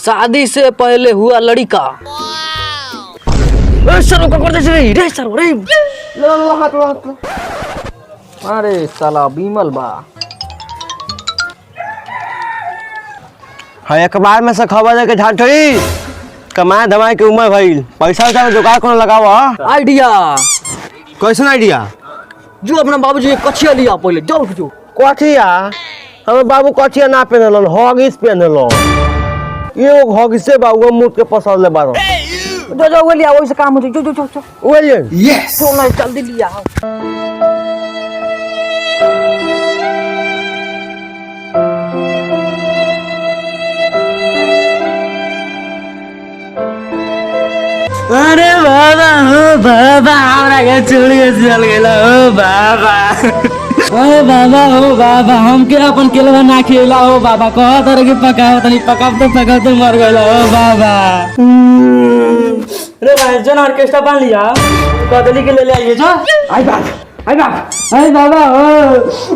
शादी से पहले हुआ लड़का। सर रे सर रे अरे साला बीमल बा। हाँ अखबार में से खबर है कि झांझरी कमाए धमाए के उम्र भइल, पैसा वैसा में जुगाड़ कोनो लगाओ। आइडिया कैसन आइडिया? जो अपना बाबूजी कछिया लिया पहले जाओ जो कथिया हमारे बाबू कथिया ना पहनल, हॉगिस पहनल। ये हॉगिसे बाबू मुंह के पसंद ले बारो। जो जो वो लिया वैसे काम हो जो जो जो वो ले यस सोना जल्दी लिया। अरे बाबा हो बाबा हमरा के छोड़ के चल गेला हो बाबा। अरे बाबा हो बाबा हम के अपन केलवा ना खेला हो बाबा। कह तरह के पकाओ तनी पकाते मर गेला हो बाबा। अरे भाई जन ऑर्केस्ट्रा बन लिया कदली के ले आइए जो। आई बाबा हो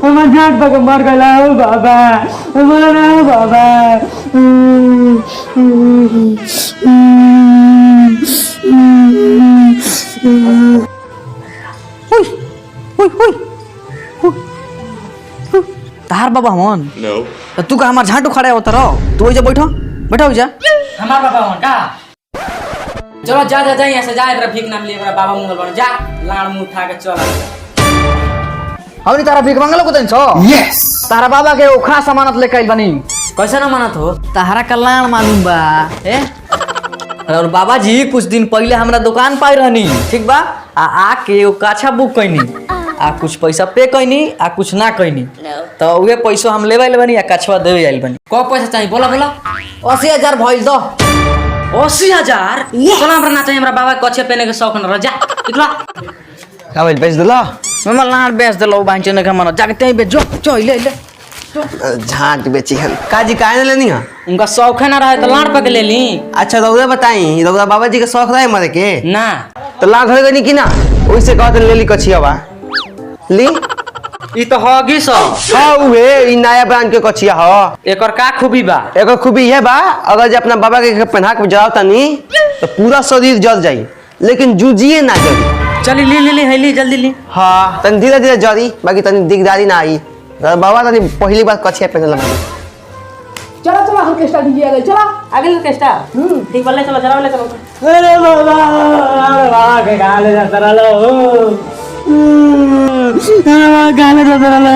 हमर जान पक मर गेला हो बाबा। मर हो बाबा। तार बाबा हमन तो तू का हमार झांटू खड़ा होता रहो तू जा बैठो जा हमार बाबा हमन का। चलो जा यहाँ से जा एकरा भीख नाम लिए एकरा बाबा मुंगल बन जा लाड़ मुंह उठा के चल। हमनी तारा भीख मांगलो को तन छो। यस तारा बाबा के ओखा जमानत लेके आइल बनी। कैसे ना मानत हो? तारा कल्याण मालूम बा ए। और बाबा जी कुछ दिन पहले हमरा दुकान पाई रहनी ठीक बा आके ओ काछा बुक कैनी आ कुछ पैसा पे कैनी आ कुछ ना कैनी तो उहे पैसा हम लेवे बनी आ काछवा देवे आइल बनी। को पैसा चाहिए बोला 80,000 भइल दो। 80,000 चलो हमरा ना चाहिए हमरा बाबा कछे पहने के शौक न रह जा निकला। का भइल बेच देला? मम्मा लाड़ बेच देलो बांचे ने के मन जाके तई बेच जो ले झांट बेची है काजी काहे न लेनी है? उनका शौक है ना रहे तो लाड़ पक ले ली। अच्छा रौदा बताई रौदा बाबा जी के शौक रहे मरे के ना तो लाड़ घरे गनी कि ना ओइसे कहत ले ली कछिया बा ली। ई तो होगी सो हां उहे ई नया ब्रांड के कछिया ह। एकर का खूबी बा? एकर खूबी ये बा अगर जे अपना बाबा के पहना के जाओ तनी तो पूरा शरीर जल जाई लेकिन जूजिए ना जली। चली ली हैली जल्दी ली। हां तनी धीरे धीरे जरी बाकी तनी दिगदारी ना आई। बाबा तनी पहली बार कछिया पहनल लगा। चलो ऑर्केस्ट्रा डीजे आ गई चलो आगे ऑर्केस्ट्रा ठीक बोले चलो जरा बोले चलो। अरे बाबा के गाले जा तरलो गाले जा तरलो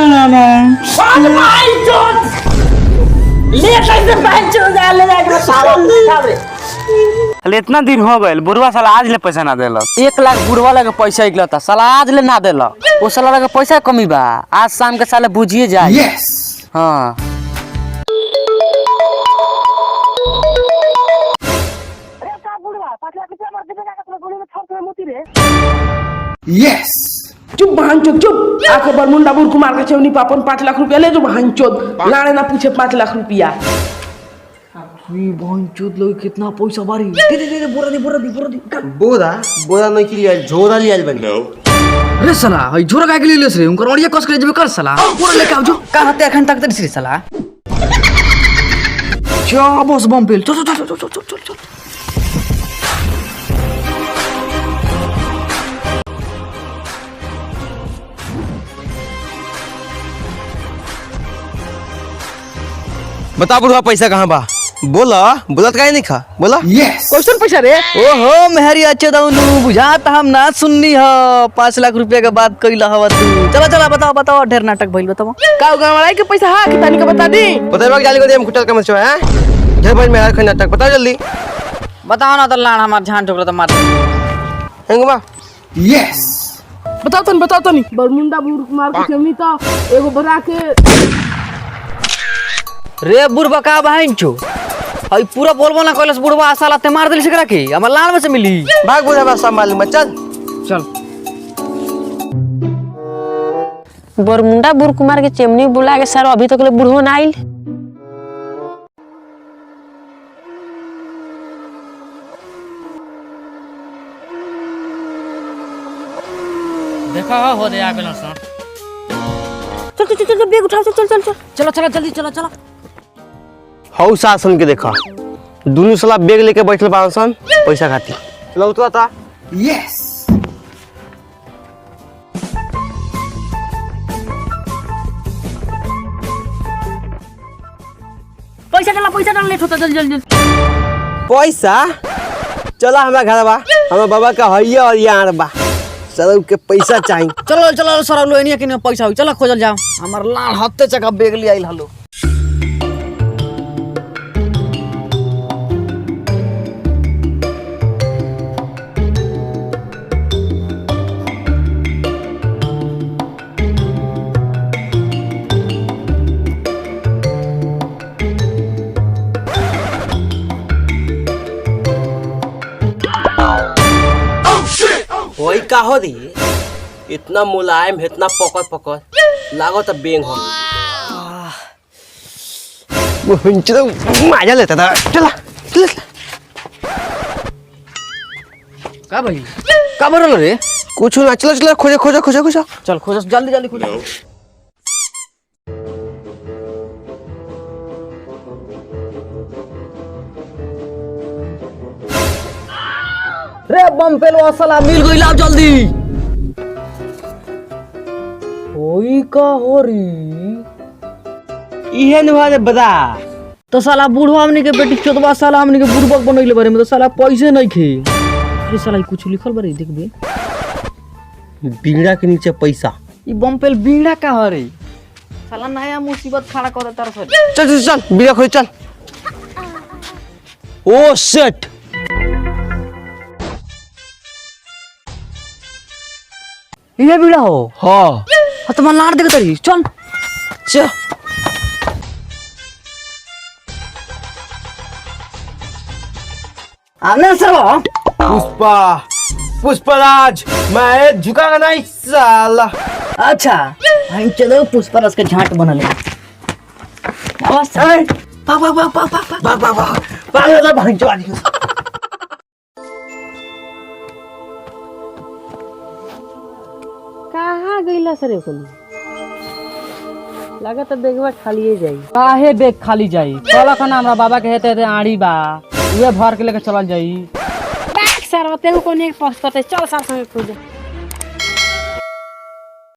ना भाई चोट ले कैसे भाई चोट डाले जाके साला उठा रे। अरे इतना दिन हो गए बुढ़वा साला आज ले पैसा ना देला। 1 लाख बुढ़वा लगे पैसा निकला था साला आज ले ना देला। वो साला लगे पैसा कमी बा आज शाम के साले बुझिए जाए। यस हाँ यस चुप बहन चुप आके बरमुंडा बुर कुमार के चवनी पापन 5 लाख रुपया ले जो बहन चोद लाने ना पूछे 5 लाख रुपया। बहन चोद लोग कितना पैसा बारी दे बोरा दी बोरा नहीं लिया झोरा लिया बनी। रे साला हई झोरा काहे के लिए लेस रे उनकर ओड़िया कस के जेबे कर साला बोरा लेके आओ जो का हते अखन तक तरी रे साला। जा बस बम पेल चल बता बुढ़वा पैसा कहाँ बा? बोला बोलत काहे नहीं खा बोला। यस क्वेश्चन पैसा रे ओहो मेहरी अच्छे दाउनु बुझात हम ना सुननी ह 5 लाख रुपया के बात कइला हवा तू। चला बताओ ढेर नाटक भइल बताओ का गणवाई के पैसा हा कि तनी के बता दी बताइबा जाली को दे हम कुटल का मचवा है ढेर भाई मेहर खन नाटक बता जल्दी बताओ ना तो लाड़ हमार झान ठोकरा तो मार हेंगबा। यस बताओ तनी बरमुंडा बुर कुमार के चवनी तो एगो बरा के रे बुढ़वा का बहन चो हई पूरा बोलबो ना कइलस बुढ़वा साला ते मार देली सकरा के हमर लान में से मिली। भाग बुढ़वा सब मालूम चल बरमुंडा बुर कुमार के चेमनी बुला के सर अभी तक ले बुढ़ो ना आइल। देखा हो दे आ गेलो सर। चल बैग उठाओ चल चलो जल्दी चलो। हौ शासन के देखा दोनों साला बैग लेके बैठल बा सन पैसा खातिर चलो तो आता पैसा डाल लेट होता जल्दी जल्दी पैसा चला हमारा घर बा हमारा बाबा का हैया और यार बा सर के पैसा चाहिए चलो चलो सर लो एनिया किने पैसा हो चलो खोजल जाओ हमर लाल हत्ते चका बेग ले आइल हलो वही का हो दी इतना मुलायम इतना पकड़ पकड़ लागो तब बेंग हो चलो मजा लेता था चला चला का भाई का बरल रे कुछ ना चलो चलो खोजो खोजो खोजो खोजो चल खोज जल्दी जल्दी खोज रे बम पेलवा साला मिल गइल अब जल्दी ओई का हो री इहे नवाले बता तो साला बूढ़वा हमनी के बेटी चोदवा साला हमनी के बुड़बक बनइले बारे में तो साला पैसे नहीं खे अरे साला कुछ लिखल बारे देखबे बीड़ा के नीचे पैसा ई बम पेल बीड़ा का हो रे साला नया मुसीबत खड़ा कर देता रे चल चल चल बीड़ा खोज चल ओ शिट ये बीड़ा हो हाँ तो मन लाड़ देख तरी चल चल आने सरवा पुष्पा पुष्पराज मैं झुकागा नहीं साला अच्छा हम चलो पुष्पराज के झांट बनल बस कहाँ गईला सर कोली लागत बेगवा खाली जाई काहे बेग खाली जाई चल खाना हमरा बाबा के हेते आड़ी बा उहे भर के लेके चलल जाई सर तेरे को नहीं पहुंच करते चल सर संगे खोज